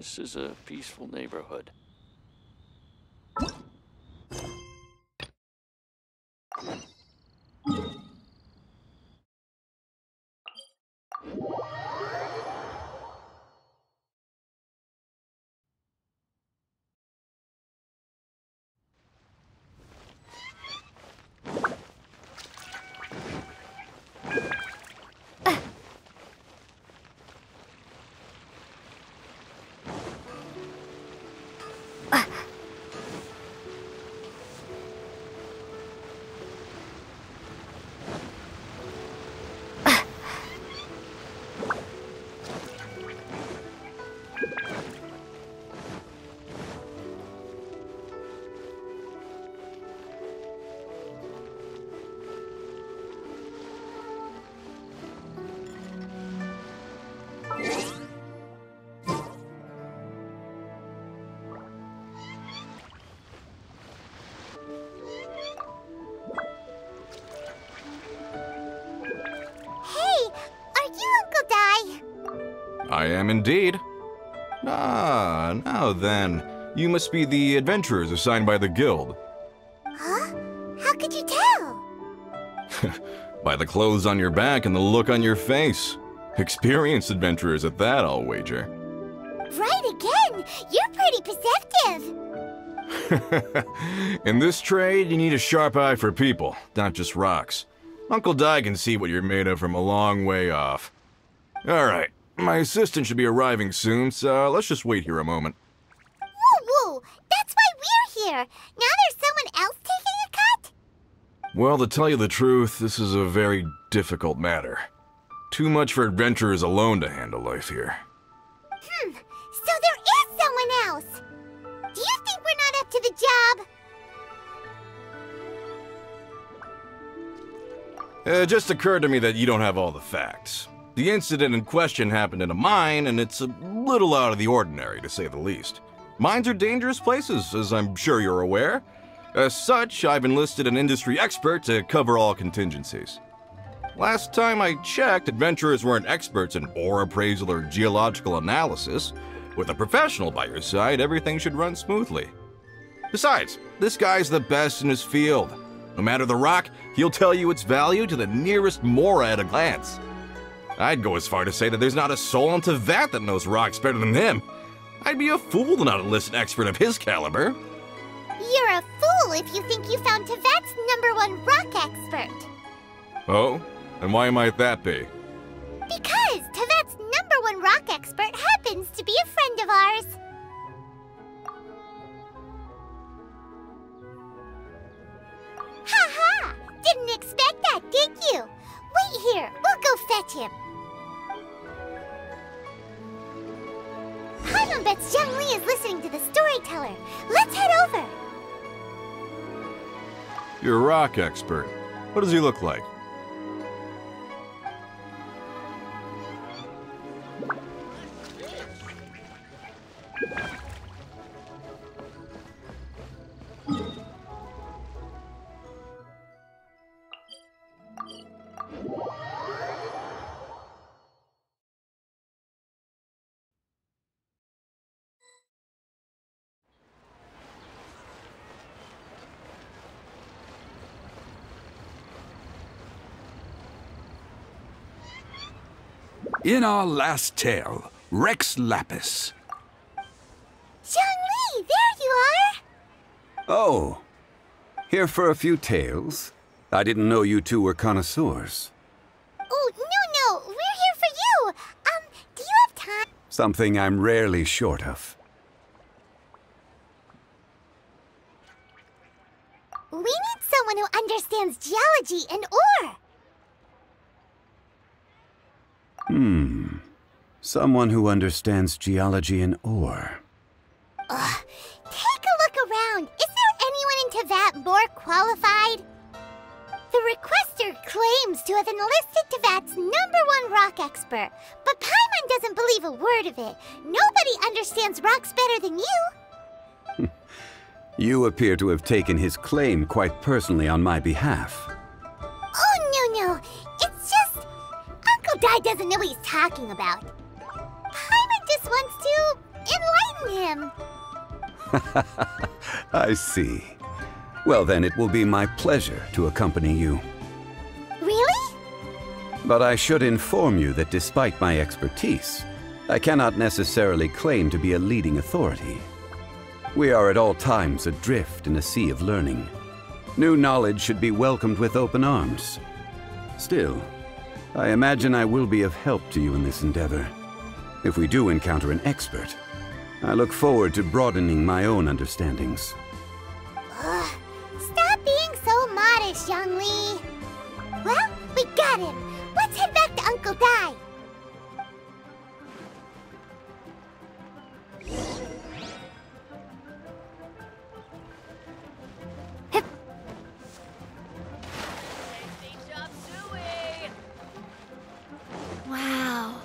This is a peaceful neighborhood. I am indeed. Ah, now then. You must be the adventurers assigned by the guild. Huh? How could you tell? By the clothes on your back and the look on your face. Experienced adventurers at that, I'll wager. Right again! You're pretty perceptive! In this trade, you need a sharp eye for people, not just rocks. Uncle Di can see what you're made of from a long way off. Alright, my assistant should be arriving soon, so let's just wait here a moment. Woo-woo! That's why we're here! Now there's someone else taking a cut? Well, to tell you the truth, this is a very difficult matter. Too much for adventurers alone to handle life here. So there is someone else! Do you think we're not up to the job? It just occurred to me that you don't have all the facts. The incident in question happened in a mine, and it's a little out of the ordinary, to say the least. Mines are dangerous places, as I'm sure you're aware. As such, I've enlisted an industry expert to cover all contingencies. Last time I checked, adventurers weren't experts in ore appraisal or geological analysis. With a professional by your side, everything should run smoothly. Besides, this guy's the best in his field. No matter the rock, he'll tell you its value to the nearest mora at a glance. I'd go as far to say that there's not a soul on Teyvat that knows rocks better than him. I'd be a fool to not enlist an expert of his caliber. You're a fool if you think you found Teyvat's #1 rock expert. Oh? And why might that be? Because Teyvat's #1 rock expert happens to be a friend of ours. Ha-ha! Didn't expect that, did you? Wait here, we'll go fetch him. Paimon bets Zhongli is listening to the storyteller. Let's head over. You're a rock expert. What does he look like? In our last tale, Rex Lapis. Zhongli, there you are! Oh, here for a few tales? I didn't know you two were connoisseurs. Oh, no, we're here for you! Do you have time? Something I'm rarely short of. We need someone who understands geology and ore. Someone who understands geology and ore. Take a look around. Is there anyone in Teyvat more qualified? The requester claims to have enlisted Teyvat's #1 rock expert, but Paimon doesn't believe a word of it. Nobody understands rocks better than you. You appear to have taken his claim quite personally on my behalf. Oh, no. It's just... Uncle Di doesn't know what he's talking about. Paimon just wants to enlighten enlighten him. I see. Well, then it will be my pleasure to accompany you. Really? But I should inform you that despite my expertise, I cannot necessarily claim to be a leading authority. We are at all times adrift in a sea of learning. New knowledge should be welcomed with open arms. Still, I imagine I will be of help to you in this endeavor. If we do encounter an expert, I look forward to broadening my own understandings. Ugh, stop being so modest, Zhongli. Well, we got him. Let's head back to Uncle Dai. Wow.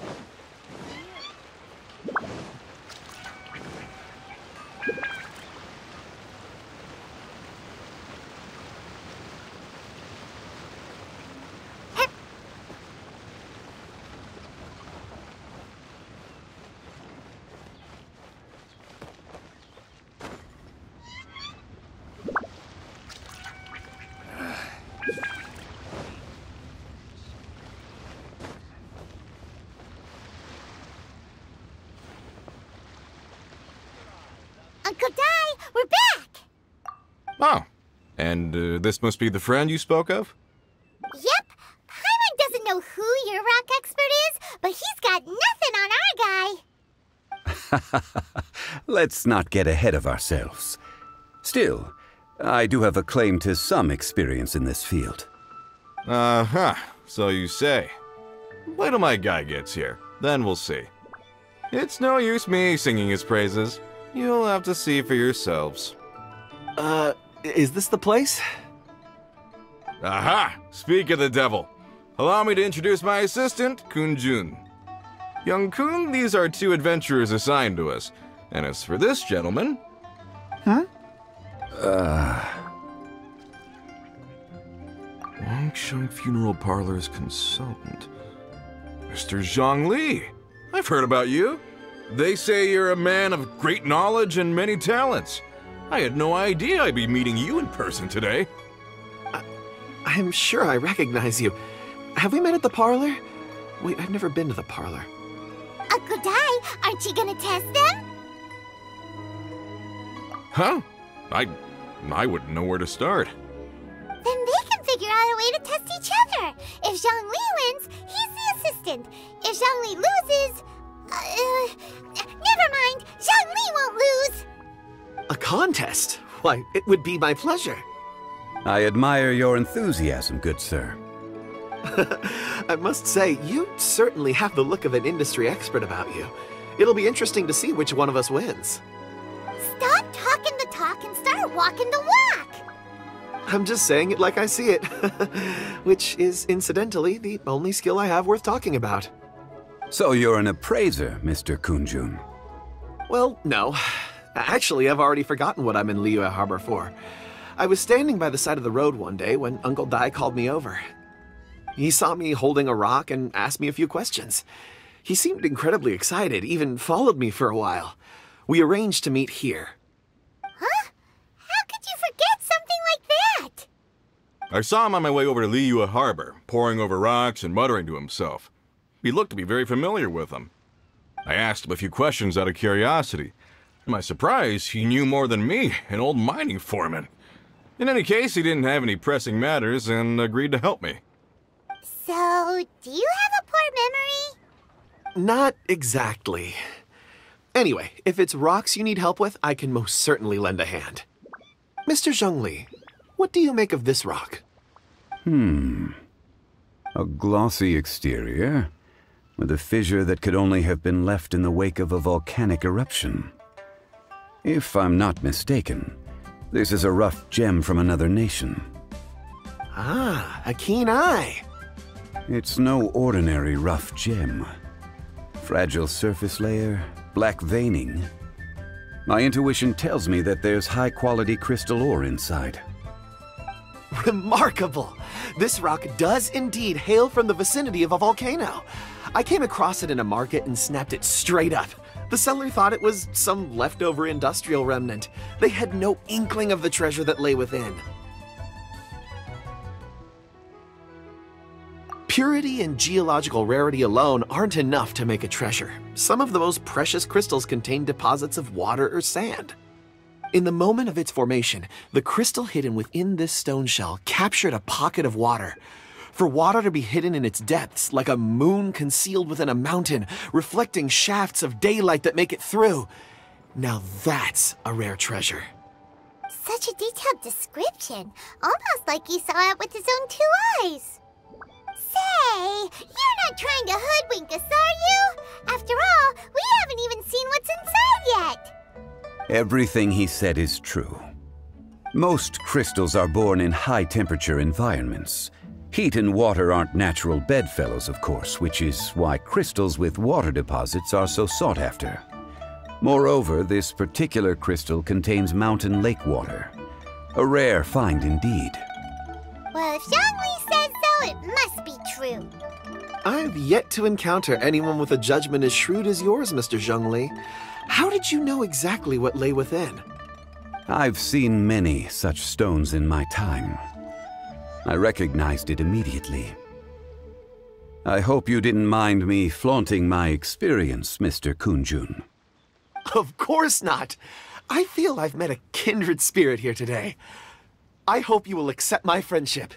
Uncle Dai, we're back! Oh, and this must be the friend you spoke of? Yep. Paimon doesn't know who your rock expert is, but he's got nothing on our guy. Let's not get ahead of ourselves. Still, I do have a claim to some experience in this field. Uh-huh, so you say. Wait till my guy gets here, then we'll see. It's no use me singing his praises. You'll have to see for yourselves. Is this the place? Aha! Speak of the devil. Allow me to introduce my assistant, Kun-jun. Young Kun, these are two adventurers assigned to us. And as for this gentleman... Longsheng Funeral Parlor's consultant. Mr. Zhongli. I've heard about you. They say you're a man of great knowledge and many talents. I had no idea I'd be meeting you in person today. I'm sure I recognize you. Have we met at the parlor? Wait, I've never been to the parlor. Uncle Dai, aren't you gonna test them? Huh? I wouldn't know where to start. Then they can figure out a way to test each other. If Zhongli wins, he's the assistant. If Zhongli loses... never mind. Zhongli won't lose. A contest? Why, it would be my pleasure. I admire your enthusiasm, good sir. I must say, you certainly have the look of an industry expert about you. It'll be interesting to see which one of us wins. Stop talking the talk and start walking the walk. I'm just saying it like I see it. Which is, incidentally, the only skill I have worth talking about. So you're an appraiser, Mr. Kun-jun. Well, no. Actually, I've already forgotten what I'm in Liyue Harbor for. I was standing by the side of the road one day when Uncle Dai called me over. He saw me holding a rock and asked me a few questions. He seemed incredibly excited, even followed me for a while. We arranged to meet here. Huh? How could you forget something like that? I saw him on my way over to Liyue Harbor, poring over rocks and muttering to himself. He looked to be very familiar with them. I asked him a few questions out of curiosity. To my surprise, he knew more than me, an old mining foreman. In any case, he didn't have any pressing matters and agreed to help me. So, do you have a poor memory? Not exactly. Anyway, if it's rocks you need help with, I can most certainly lend a hand. Mr. Zhongli, what do you make of this rock? A glossy exterior, with a fissure that could only have been left in the wake of a volcanic eruption. If I'm not mistaken, this is a rough gem from another nation. Ah, a keen eye. It's no ordinary rough gem. Fragile surface layer, black veining. My intuition tells me that there's high-quality crystal ore inside. Remarkable! This rock does indeed hail from the vicinity of a volcano. I came across it in a market and snapped it straight up. The settler thought it was some leftover industrial remnant. They had no inkling of the treasure that lay within. Purity and geological rarity alone aren't enough to make a treasure. Some of the most precious crystals contain deposits of water or sand. In the moment of its formation, the crystal hidden within this stone shell captured a pocket of water. For water to be hidden in its depths, like a moon concealed within a mountain, reflecting shafts of daylight that make it through. Now that's a rare treasure. Such a detailed description, almost like he saw it with his own 2 eyes. Say, you're not trying to hoodwink us, are you? After all, we haven't even seen what's inside yet. Everything he said is true. Most crystals are born in high-temperature environments. Heat and water aren't natural bedfellows, of course, which is why crystals with water deposits are so sought after. Moreover, this particular crystal contains mountain lake water. A rare find indeed. Well, if Zhongli says so, it must be true. I've yet to encounter anyone with a judgment as shrewd as yours, Mr. Zhongli. How did you know exactly what lay within? I've seen many such stones in my time. I recognized it immediately. I hope you didn't mind me flaunting my experience, Mr. Kunjun. Of course not. I feel I've met a kindred spirit here today. I hope you will accept my friendship.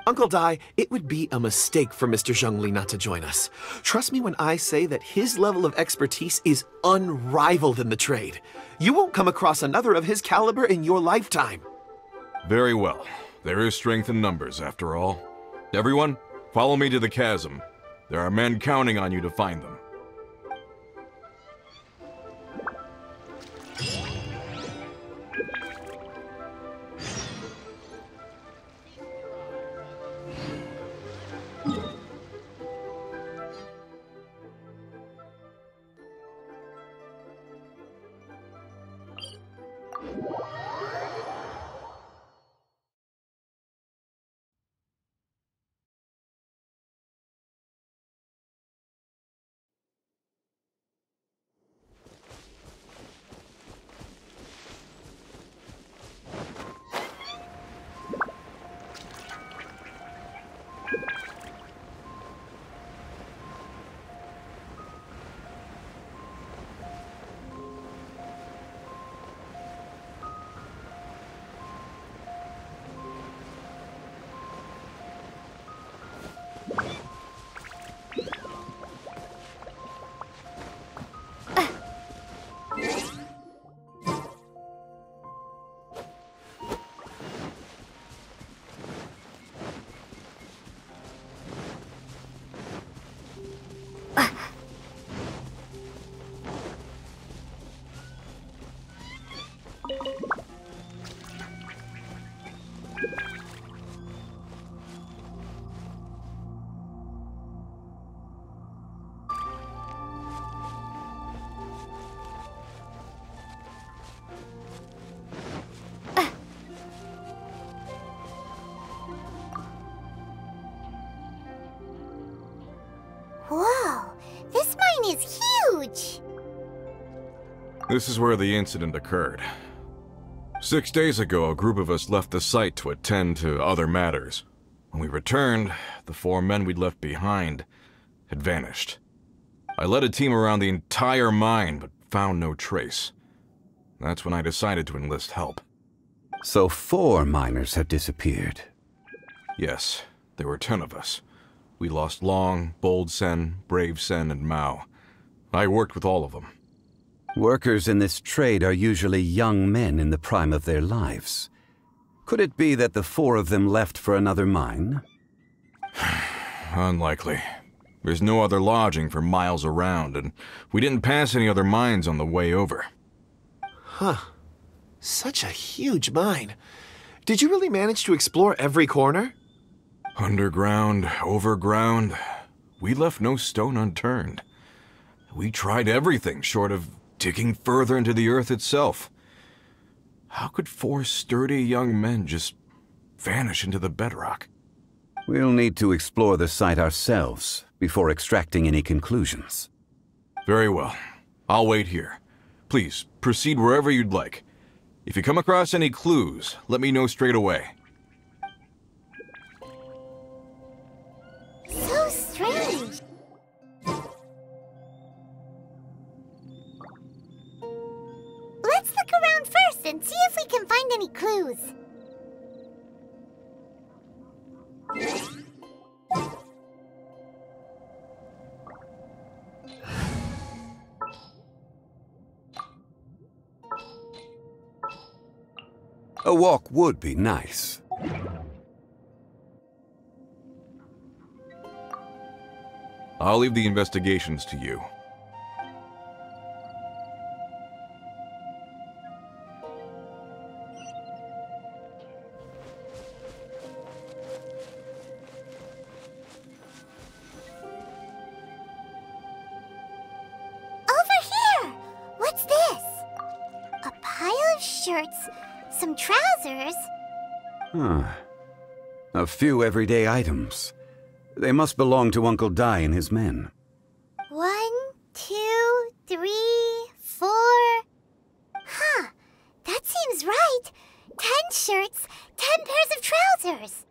Uncle Dai, it would be a mistake for Mr. Zhongli not to join us. Trust me when I say that his level of expertise is unrivaled in the trade. You won't come across another of his caliber in your lifetime. Very well. There is strength in numbers, after all. Everyone, follow me to the chasm. There are men counting on you to find them. Whoa, this mine is huge! This is where the incident occurred. 6 days ago, a group of us left the site to attend to other matters. When we returned, the 4 men we'd left behind had vanished. I led a team around the entire mine, but found no trace. That's when I decided to enlist help. So 4 miners have disappeared. Yes, there were 10 of us. We lost Long, Bold Sen, Brave Sen, and Mao. I worked with all of them. Workers in this trade are usually young men in the prime of their lives. Could it be that the 4 of them left for another mine? Unlikely. There's no other lodging for miles around, and we didn't pass any other mines on the way over. Huh. Such a huge mine. Did you really manage to explore every corner? Underground, overground, we left no stone unturned. We tried everything short of digging further into the earth itself. How could 4 sturdy young men just vanish into the bedrock? We'll need to explore the site ourselves before extracting any conclusions. Very well. I'll wait here. Please, proceed wherever you'd like. If you come across any clues, let me know straight away. So strange. Let's look around first and see if we can find any clues. A walk would be nice. I'll leave the investigations to you. Over here! What's this? A pile of shirts, some trousers. Huh. A few everyday items. They must belong to Uncle Dai and his men. 1, 2, 3, 4. Huh, that seems right. 10 shirts, 10 pairs of trousers.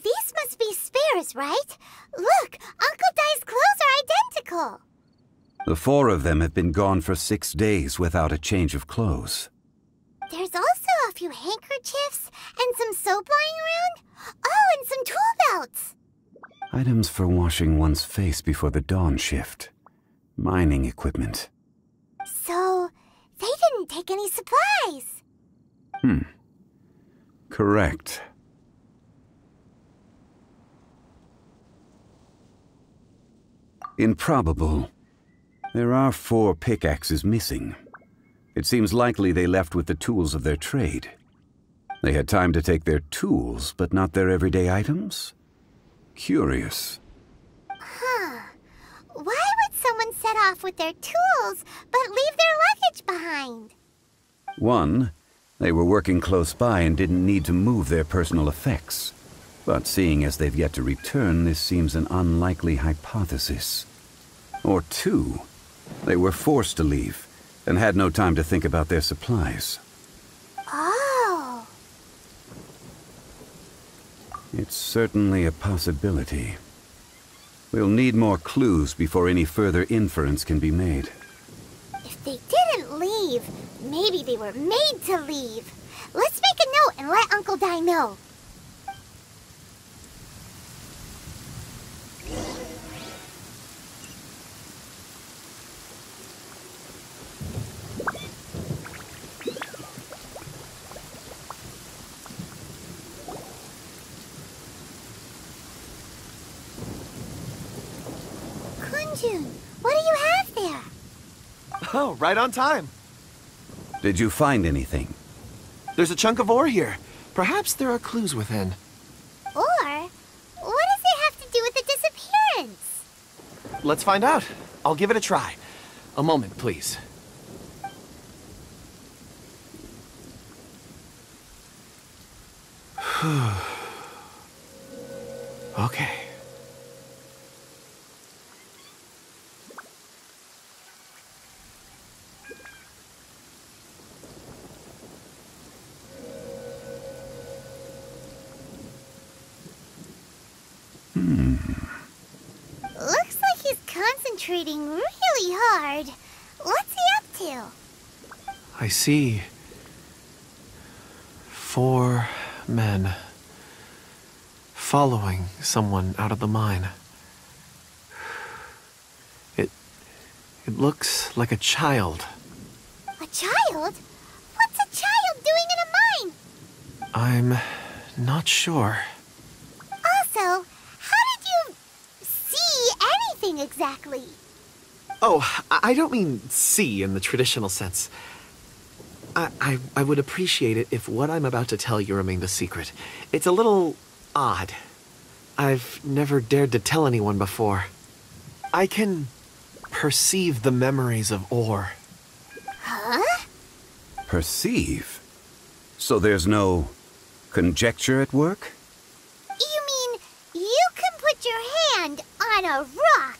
These must be spares, right? Look, Uncle Dai's clothes are identical. The 4 of them have been gone for 6 days without a change of clothes. There's also a few handkerchiefs and some soap lying around. Oh, and some tool belts. Items for washing one's face before the dawn shift. Mining equipment. So, they didn't take any supplies. Correct. Improbable. There are 4 pickaxes missing. It seems likely they left with the tools of their trade. They had time to take their tools, but not their everyday items? Curious. Huh. Why would someone set off with their tools, but leave their luggage behind? 1, they were working close by and didn't need to move their personal effects. But seeing as they've yet to return, this seems an unlikely hypothesis. Or 2, they were forced to leave and had no time to think about their supplies. Oh. It's certainly a possibility. We'll need more clues before any further inference can be made. If they didn't leave, maybe they were made to leave. Let's make a note and let Uncle Dai know. Kunjun, what do you have there? Oh, right on time. Did you find anything? There's a chunk of ore here. Perhaps there are clues within. Or, what does it have to do with the disappearance? Let's find out. I'll give it a try. A moment, please. Okay. Looks like he's concentrating really hard. What's he up to? I see 4 men following someone out of the mine. It looks like a child. A child? What's a child doing in a mine? I'm not sure. Also, how did you see anything exactly? Oh, I don't mean see in the traditional sense. I would appreciate it if what I'm about to tell you remained a secret. It's a little odd. I've never dared to tell anyone before. I can perceive the memories of ore. Huh? Perceive? So there's no conjecture at work? You mean you can put your hand on a rock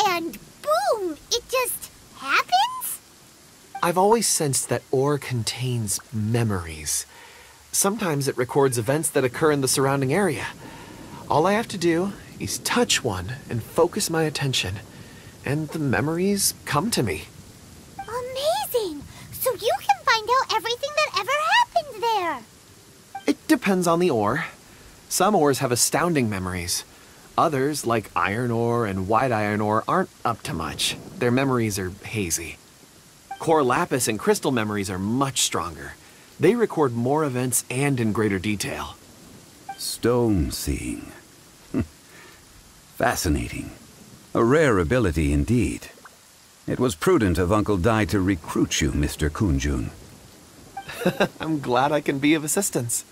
and boom, it just happens? I've always sensed that ore contains memories. Sometimes it records events that occur in the surrounding area. All I have to do is touch one and focus my attention, and the memories come to me. Amazing! So you can find out everything that ever happened there. It depends on the ore. Some ores have astounding memories. Others, like iron ore and white iron ore, aren't up to much. Their memories are hazy. Core lapis and crystal memories are much stronger. They record more events and in greater detail. Stone seeing. Fascinating. A rare ability indeed. It was prudent of Uncle Dai to recruit you, Mr. Kunjun. I'm glad I can be of assistance.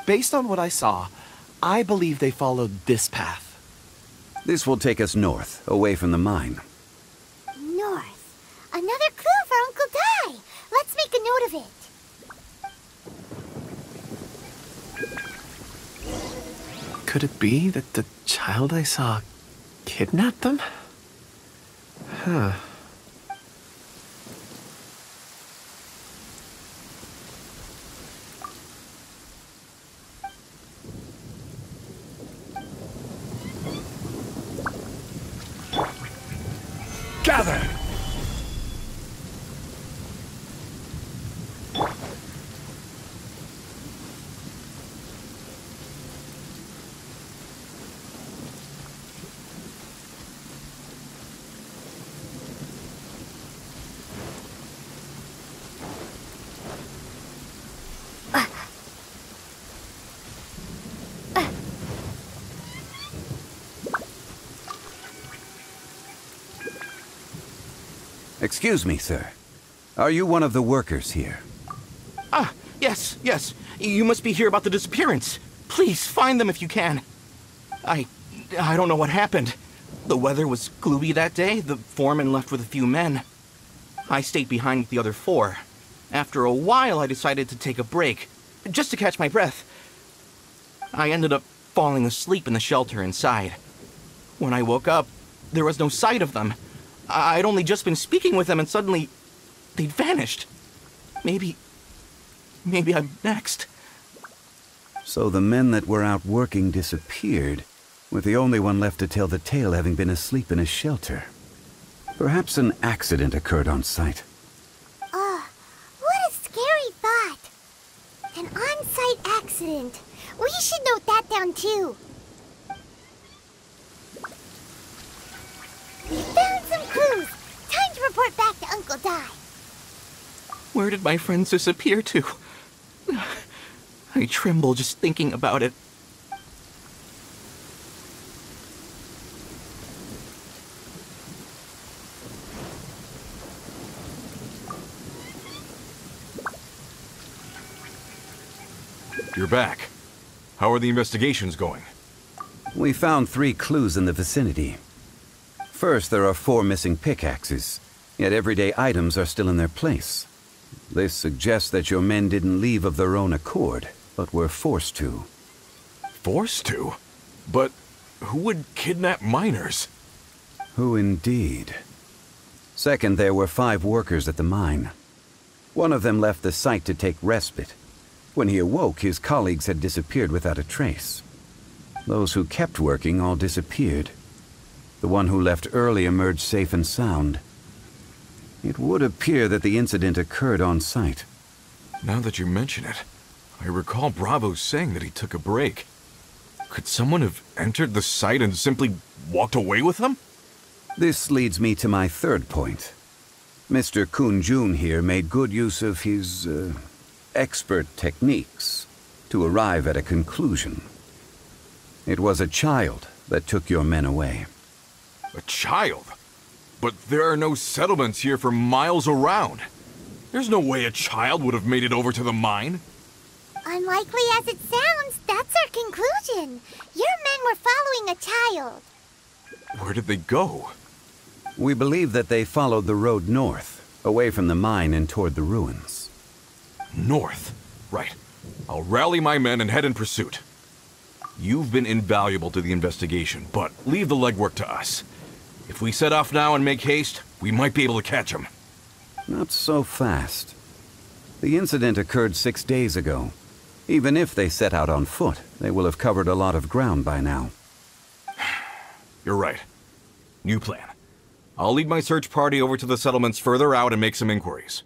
Based on what I saw, I believe they followed this path. This will take us north, away from the mine. North. Another clue for Uncle Dai. Let's make a note of it. Could it be that the child I saw kidnapped them? Huh. Gather! Excuse me, sir. Are you one of the workers here? Ah, yes. You must be here about the disappearance. Please, find them if you can. I don't know what happened. The weather was gloomy that day. The foreman left with a few men. I stayed behind with the other 4. After a while, I decided to take a break, just to catch my breath. I ended up falling asleep in the shelter inside. When I woke up, there was no sight of them. I'd only just been speaking with them and suddenly they'd vanished. Maybe I'm next. So the men that were out working disappeared, with the only one left to tell the tale having been asleep in a shelter. Perhaps an accident occurred on site. What a scary thought. An on-site accident. We should note that down too. We found some clues. Time to report back to Uncle Dai. Where did my friends disappear to? I tremble just thinking about it. You're back. How are the investigations going? We found 3 clues in the vicinity. First, there are 4 missing pickaxes, yet everyday items are still in their place. This suggests that your men didn't leave of their own accord, but were forced to. Forced to? But who would kidnap miners? Who indeed? Second, there were 5 workers at the mine. One of them left the site to take respite. When he awoke, his colleagues had disappeared without a trace. Those who kept working all disappeared. The one who left early emerged safe and sound. It would appear that the incident occurred on site. Now that you mention it, I recall Bravo saying that he took a break. Could someone have entered the site and simply walked away with them? This leads me to my third point. Mr. Kunjun here made good use of his, expert techniques to arrive at a conclusion. It was a child that took your men away. A child? But there are no settlements here for miles around. There's no way a child would have made it over to the mine. Unlikely as it sounds, that's our conclusion. Your men were following a child. Where did they go? We believe that they followed the road north, away from the mine and toward the ruins. North. Right. I'll rally my men and head in pursuit. You've been invaluable to the investigation, but leave the legwork to us. If we set off now and make haste, we might be able to catch them. Not so fast. The incident occurred 6 days ago. Even if they set out on foot, they will have covered a lot of ground by now. You're right. New plan. I'll lead my search party over to the settlements further out and make some inquiries.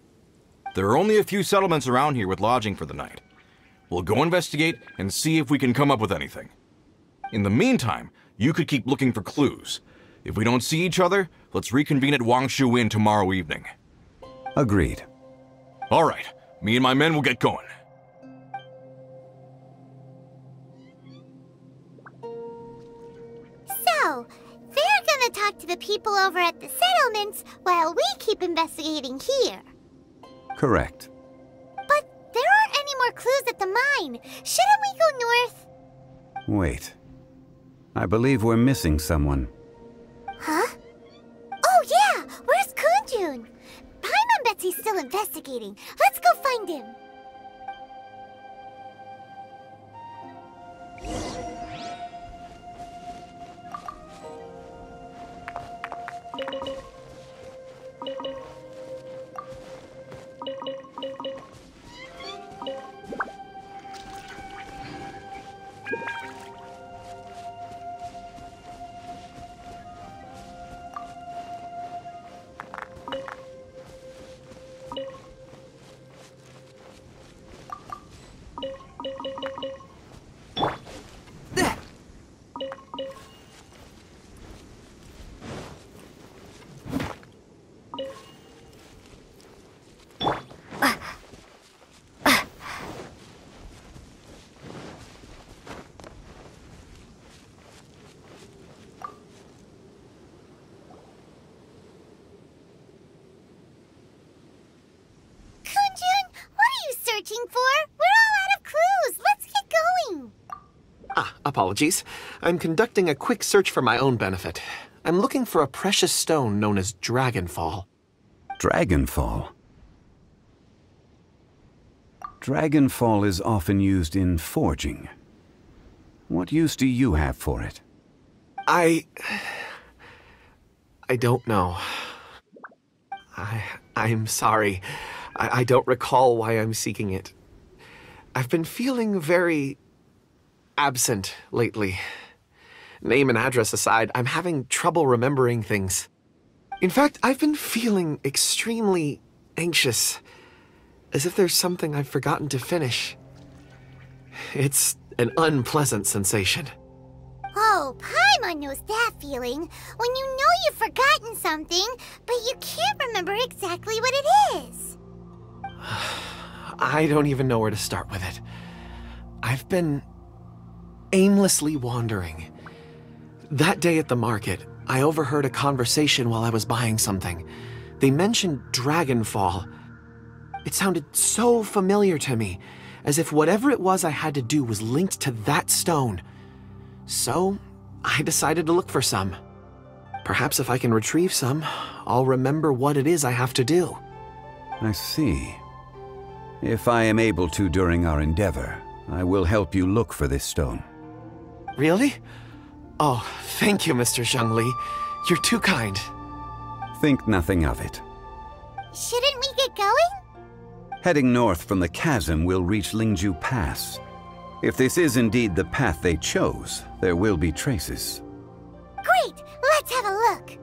There are only a few settlements around here with lodging for the night. We'll go investigate and see if we can come up with anything. In the meantime, you could keep looking for clues. If we don't see each other, let's reconvene at Wangshu Inn tomorrow evening. Agreed. All right, me and my men will get going. So, they're gonna talk to the people over at the settlements while we keep investigating here. Correct. But there aren't any more clues at the mine. Shouldn't we go north? Wait. I believe we're missing someone. Huh? Oh yeah! Where's Kunjun? Paimon bets he's still investigating. Let's go find him. Searching for? We're all out of clues. Let's get going. Apologies. I'm conducting a quick search for my own benefit. I'm looking for a precious stone known as Dragonfall. Dragonfall? Dragonfall is often used in forging. What use do you have for it? I don't know. I'm sorry. I don't recall why I'm seeking it. I've been feeling very absent lately. Name and address aside, I'm having trouble remembering things. In fact, I've been feeling extremely anxious, as if there's something I've forgotten to finish. It's an unpleasant sensation. Oh, Paimon knows that feeling. When you know you've forgotten something, but you can't remember exactly what it is. I don't even know where to start with it. I've been aimlessly wandering. That day at the market, I overheard a conversation while I was buying something. They mentioned Dragonfall. It sounded so familiar to me, as if whatever it was I had to do was linked to that stone. So, I decided to look for some. Perhaps if I can retrieve some, I'll remember what it is I have to do. I see. If I am able to during our endeavor, I will help you look for this stone. Really? Oh, thank you, Mr. Zhongli. You're too kind. Think nothing of it. Shouldn't we get going? Heading north from the chasm will reach Lingju Pass. If this is indeed the path they chose, there will be traces. Great! Let's have a look!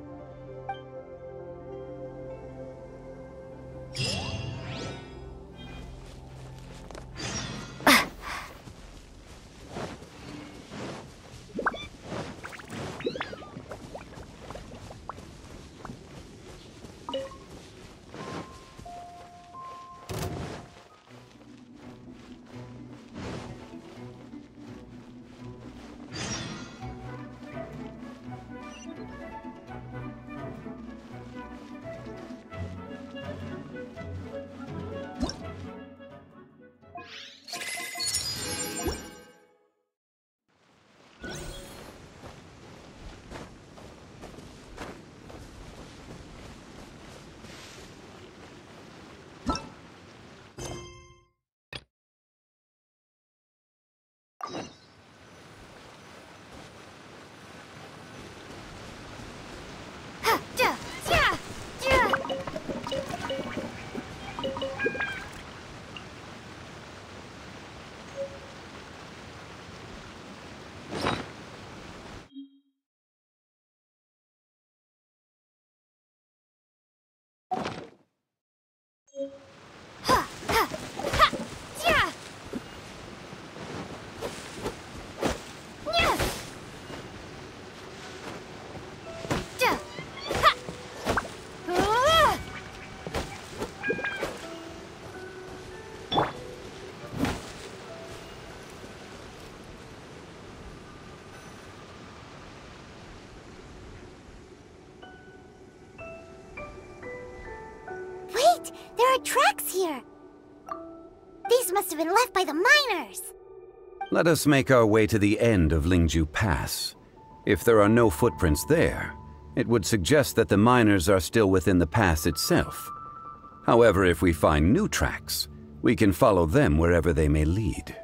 There are tracks here. These must have been left by the miners. Let us make our way to the end of Lingju Pass. If there are no footprints there, it would suggest that the miners are still within the pass itself. However, if we find new tracks, we can follow them wherever they may lead.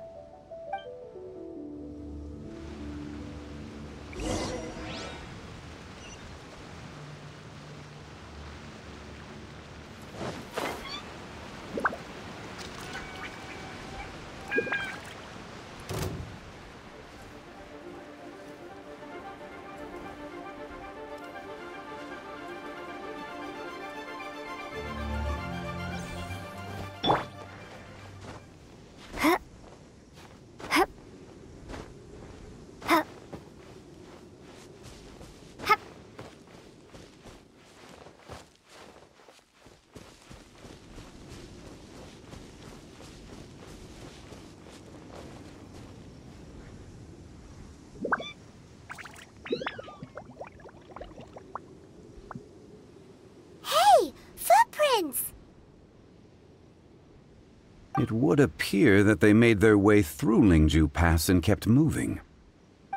It would appear that they made their way through Lingju Pass and kept moving.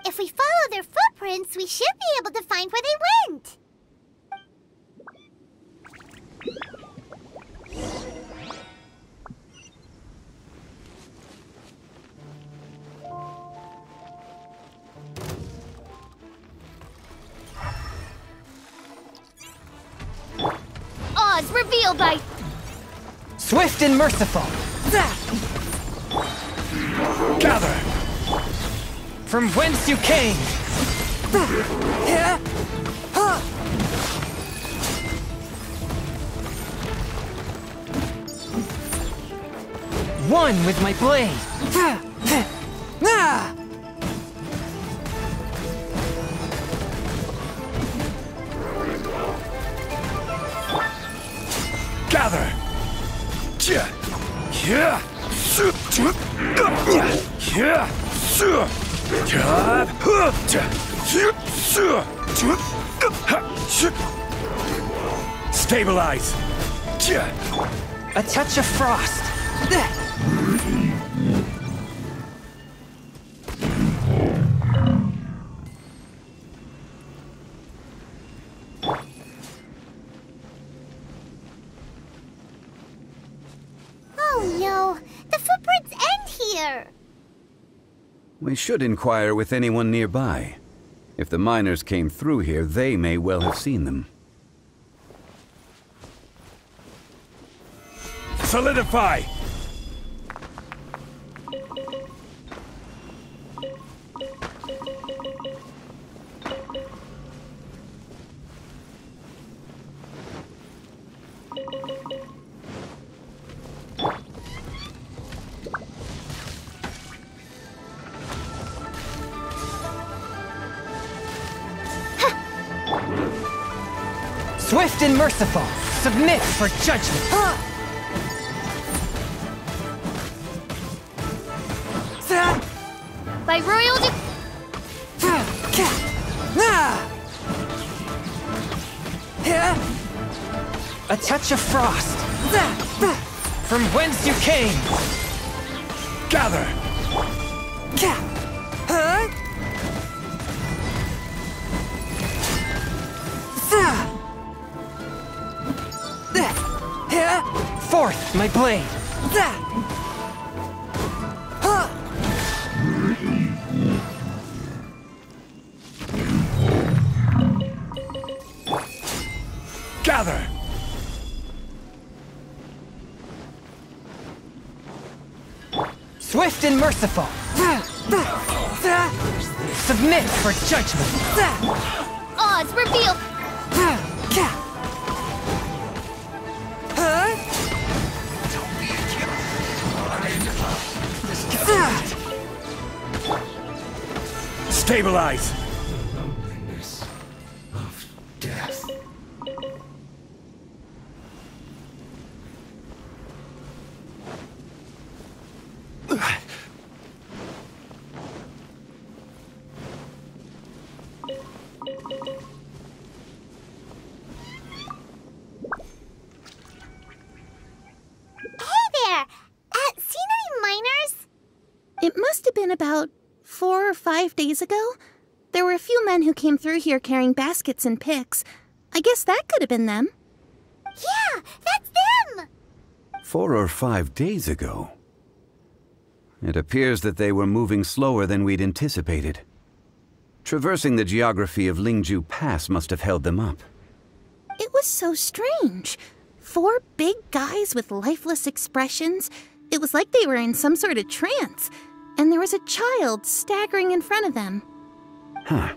If we follow their footprints, we should be able to find where they went. Oz revealed by... Swift and merciful! Gather! From whence you came! One with my blade! Gather! Stabilize! A touch of frost! Oh no! The footprints end here! We should inquire with anyone nearby. If the miners came through here, they may well have seen them. Solidify! Swift and merciful, submit for judgment. By royal A touch of frost. From whence you came. Gather. Forth, my blade. Gather. Swift and merciful. Submit for judgment. Oz revealed... Stabilize. Of death. about 4 or 5 days ago. There were a few men who came through here carrying baskets and picks. I guess that could have been them. Yeah, that's them! 4 or 5 days ago. It appears that they were moving slower than we'd anticipated. Traversing the geography of Lingju Pass must have held them up. It was so strange. 4 big guys with lifeless expressions. It was like they were in some sort of trance. And there was a child staggering in front of them. Huh.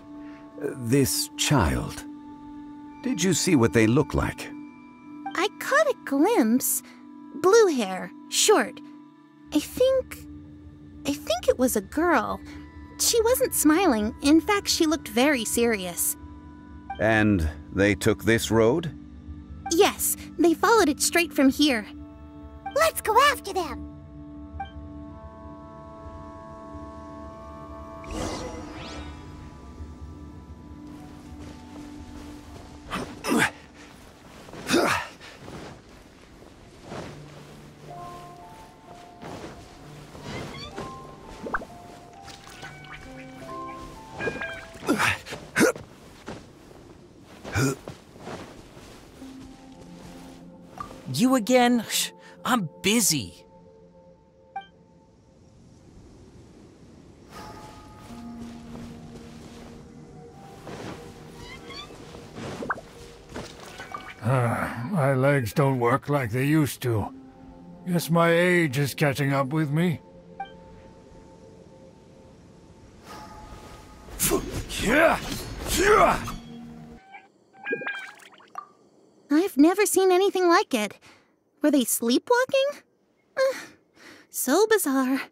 This child. Did you see what they look like? I caught a glimpse. Blue hair, short. I think it was a girl. She wasn't smiling. In fact, she looked very serious. And they took this road? Yes, they followed it straight from here. Let's go after them! You again? Shh, I'm busy. My legs don't work like they used to. Guess my age is catching up with me. I've never seen anything like it. Were they sleepwalking? So bizarre.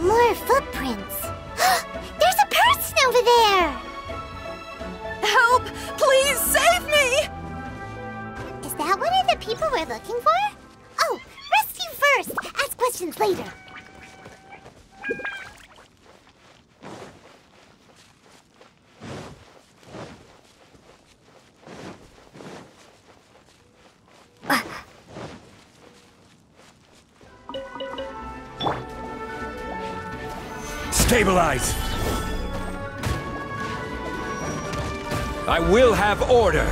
More footprints. There's a person over there! Help! Please save me! Is that one of the people we're looking for? Oh, rescue first! Ask questions later. Stabilize! I will have order!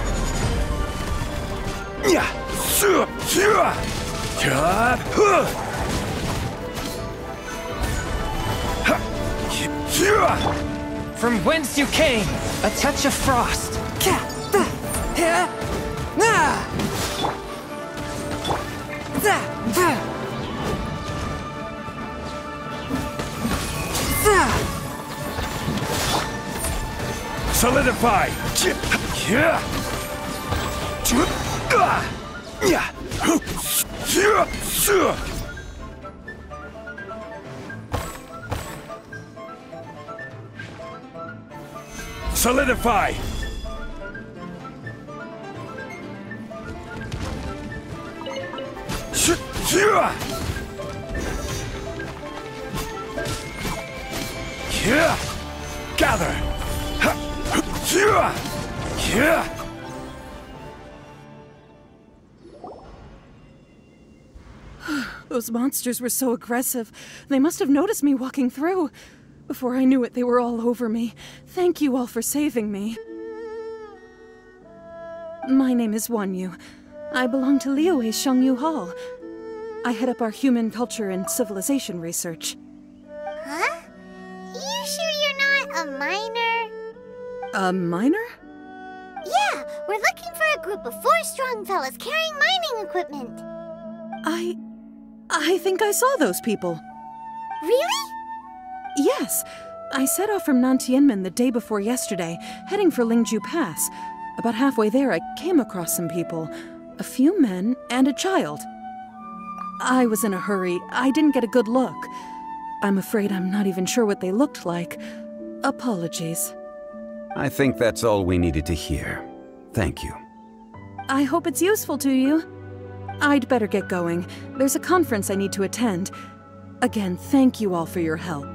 From whence you came, a touch of frost. Solidify! Solidify! Gather! Those monsters were so aggressive. They must have noticed me walking through. Before I knew it, they were all over me. Thank you all for saving me. My name is Wanyu. I belong to Liyue's Shangyu Hall. I head up our human culture and civilization research. Huh? You sure you're not a miner? A miner? Yeah, we're looking for a group of 4 strong fellas carrying mining equipment. I think I saw those people. Really? Yes. I set off from Nantianmen the day before yesterday, heading for Lingju Pass. About halfway there, I came across some people. a few men, and a child. I was in a hurry. I didn't get a good look. I'm afraid I'm not even sure what they looked like. Apologies. I think that's all we needed to hear. Thank you. I hope it's useful to you. I'd better get going. There's a conference I need to attend. Again, thank you all for your help.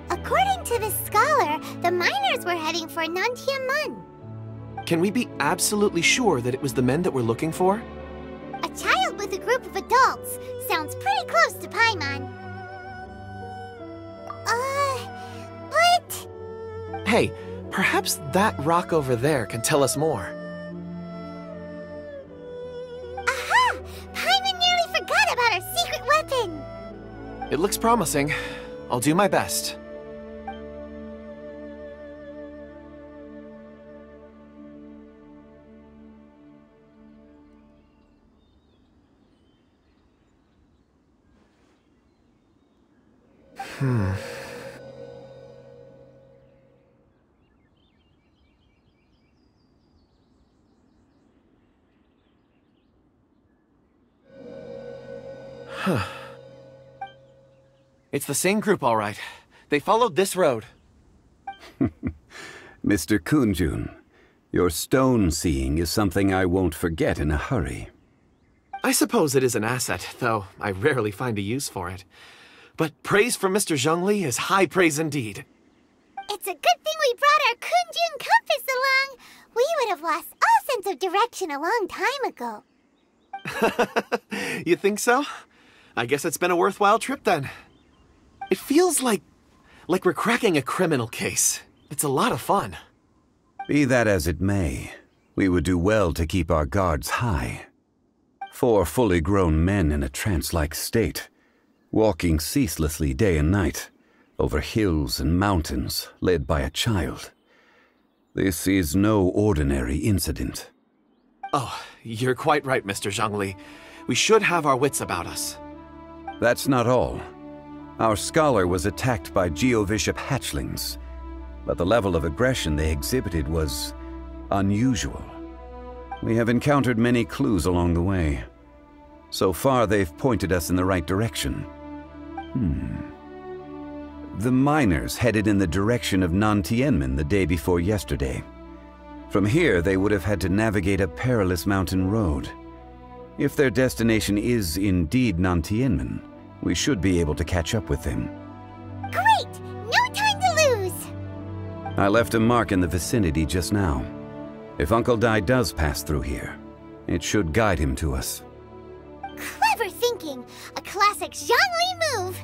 According to the scholar, the miners were heading for Nantiamun. Can we be absolutely sure that it was the men that we're looking for? A child with a group of adults. Sounds pretty close to Paimon. But... Hey, perhaps that rock over there can tell us more. Aha! Paimon nearly forgot about our secret weapon! It looks promising. I'll do my best. It's the same group, all right. They followed this road. Mr. Kunjun, your stone seeing is something I won't forget in a hurry. I suppose it is an asset, though I rarely find a use for it. But praise from Mr. Zhongli is high praise indeed. It's a good thing we brought our Kunjun compass along. We would have lost all sense of direction a long time ago. You think so? I guess it's been a worthwhile trip then. It feels like we're cracking a criminal case. It's a lot of fun. Be that as it may, we would do well to keep our guards high. 4 fully grown men in a trance-like state, walking ceaselessly day and night, over hills and mountains, led by a child. This is no ordinary incident. Oh, you're quite right, Mr. Zhongli. We should have our wits about us. That's not all. Our scholar was attacked by Geovishap hatchlings, but the level of aggression they exhibited was unusual. We have encountered many clues along the way. So far, they've pointed us in the right direction. The miners headed in the direction of Nantianmen the day before yesterday. From here, they would have had to navigate a perilous mountain road. If their destination is indeed Nantianmen, we should be able to catch up with them. Great! No time to lose! I left a mark in the vicinity just now. If Uncle Dai does pass through here, it should guide him to us. Clever thinking! A classic Zhongli move!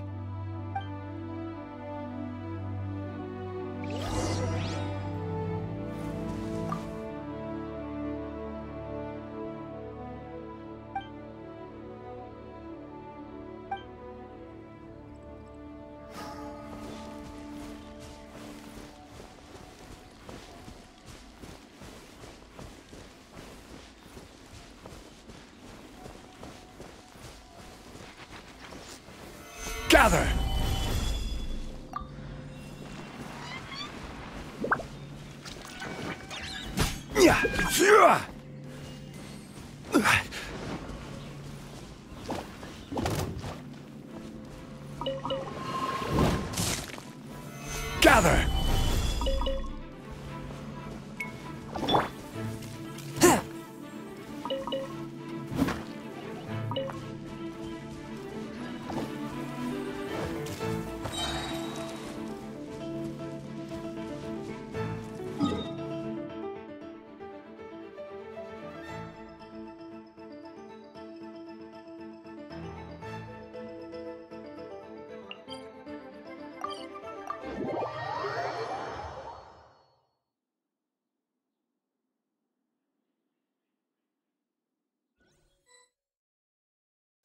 Gather! Gather!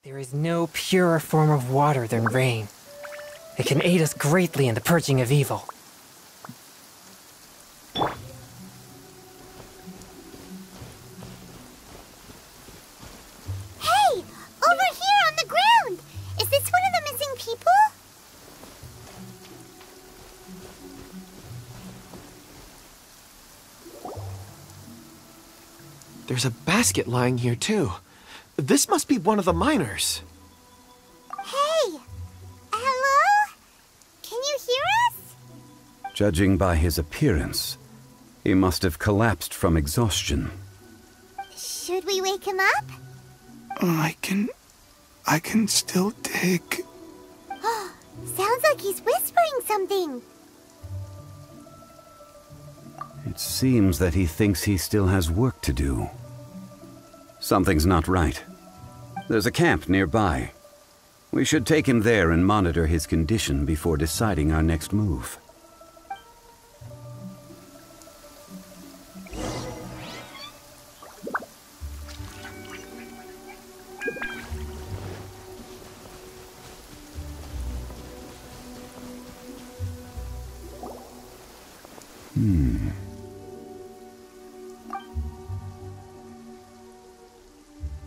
There is no purer form of water than rain. It can aid us greatly in the purging of evil. Hey! Over here on the ground! Is this one of the missing people? There's a basket lying here, too. This must be one of the miners. Hey! Hello? Can you hear us? Judging by his appearance, he must have collapsed from exhaustion. Should we wake him up? I can still dig. Sounds like he's whispering something. It seems that he thinks he still has work to do. Something's not right. There's a camp nearby. We should take him there and monitor his condition before deciding our next move.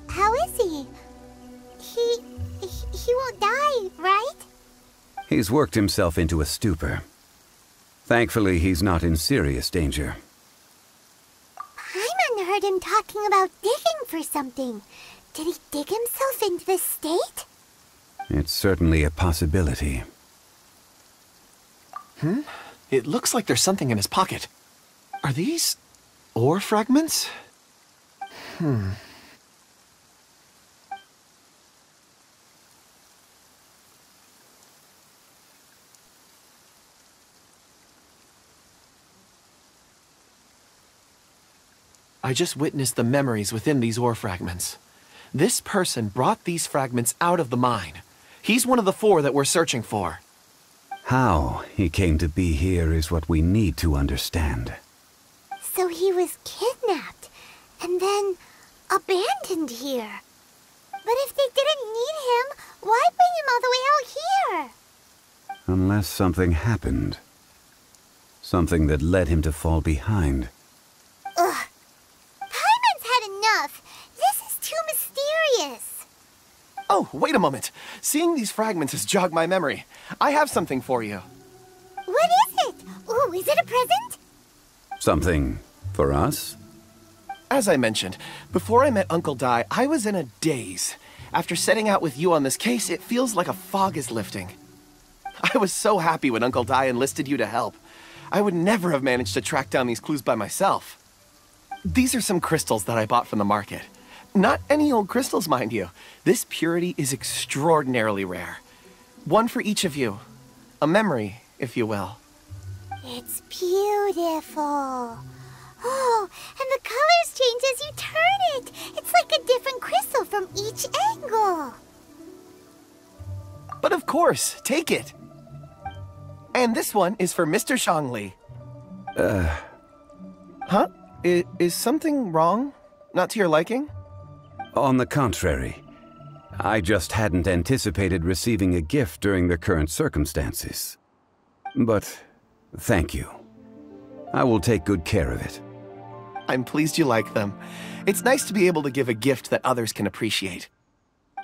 How is he? He won't die, right? He's worked himself into a stupor. Thankfully, he's not in serious danger. Paimon heard him talking about digging for something. Did he dig himself into this state? It's certainly a possibility. It looks like there's something in his pocket. Are these ore fragments? I just witnessed the memories within these ore fragments. This person brought these fragments out of the mine. He's one of the 4 that we're searching for. How he came to be here is what we need to understand. So he was kidnapped and then abandoned here. But if they didn't need him, why bring him all the way out here? Unless something happened. Something that led him to fall behind. Ugh. Paimon's had enough. This is too mysterious. Oh, wait a moment. Seeing these fragments has jogged my memory. I have something for you. What is it? Ooh, is it a present? Something for us? As I mentioned, before I met Uncle Dai, I was in a daze. After setting out with you on this case, it feels like a fog is lifting. I was so happy when Uncle Dai enlisted you to help. I would never have managed to track down these clues by myself. These are some crystals that I bought from the market. Not any old crystals, mind you. This purity is extraordinarily rare. One for each of you. A memory, if you will. It's beautiful. Oh, and the colors change as you turn it. It's like a different crystal from each angle. But of course, take it. And this one is for Mr. Zhongli. Huh? Is something wrong? Not to your liking? On the contrary, I just hadn't anticipated receiving a gift during the current circumstances. But thank you. I will take good care of it. I'm pleased you like them. It's nice to be able to give a gift that others can appreciate.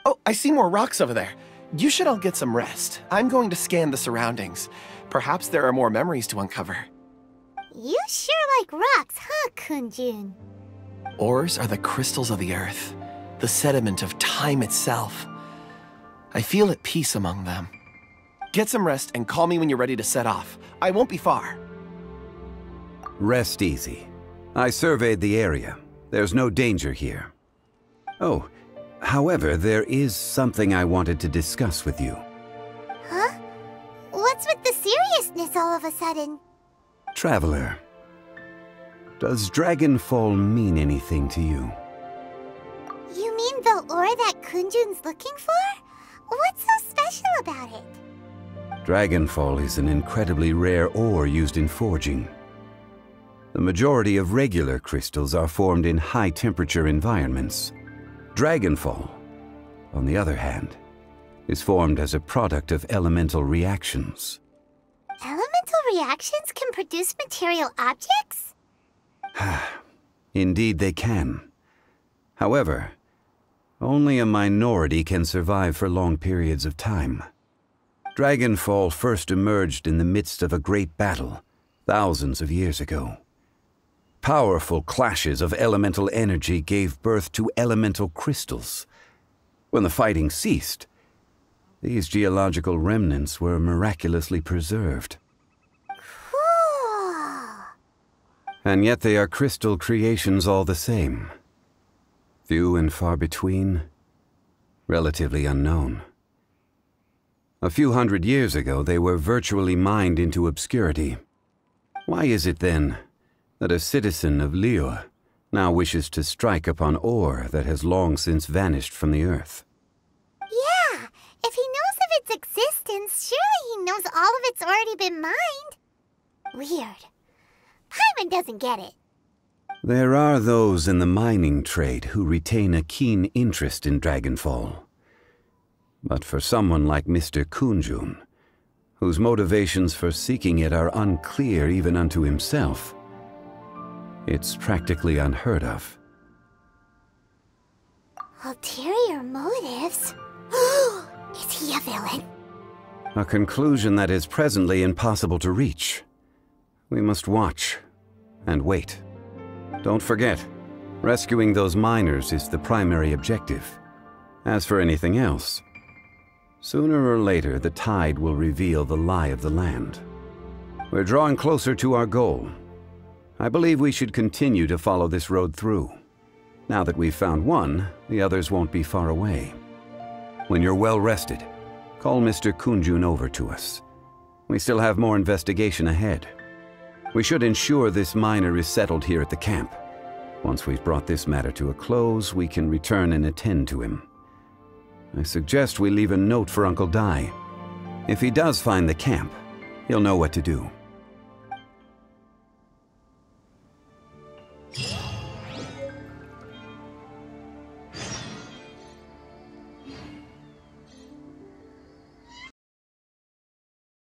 Oh, I see more rocks over there. You should all get some rest. I'm going to scan the surroundings. Perhaps there are more memories to uncover. You sure like rocks, huh, Kunjun? Ores are the crystals of the earth, the sediment of time itself. I feel at peace among them. Get some rest and call me when you're ready to set off. I won't be far. Rest easy. I surveyed the area. There's no danger here. Oh, however, there is something I wanted to discuss with you. Huh? What's with the seriousness all of a sudden? Traveler, does Dragonfall mean anything to you? You mean the ore that Kunjun's looking for? What's so special about it? Dragonfall is an incredibly rare ore used in forging. The majority of regular crystals are formed in high-temperature environments. Dragonfall, on the other hand, is formed as a product of elemental reactions. Elemental reactions can produce material objects? Indeed they can. However, only a minority can survive for long periods of time. Dragonfall first emerged in the midst of a great battle, thousands of years ago. Powerful clashes of elemental energy gave birth to elemental crystals. When the fighting ceased, these geological remnants were miraculously preserved. Cool. And yet they are crystal creations all the same. Few and far between, relatively unknown. A few hundred years ago, they were virtually mined into obscurity. Why is it, then, that a citizen of Liyue now wishes to strike upon ore that has long since vanished from the earth? Yeah, if he knows of its existence, surely he knows all of it's already been mined. Weird. Paimon doesn't get it. There are those in the mining trade who retain a keen interest in Dragonfall. But for someone like Mr. Kunjun, whose motivations for seeking it are unclear even unto himself, it's practically unheard of. Ulterior motives? Is he a villain? A conclusion that is presently impossible to reach. We must watch and wait. Don't forget, rescuing those miners is the primary objective. As for anything else, sooner or later the tide will reveal the lie of the land. We're drawing closer to our goal. I believe we should continue to follow this road through. Now that we've found one, the others won't be far away. When you're well rested, call Mr. Kunjun over to us. We still have more investigation ahead. We should ensure this miner is settled here at the camp. Once we've brought this matter to a close, we can return and attend to him. I suggest we leave a note for Uncle Dai. If he does find the camp, he'll know what to do.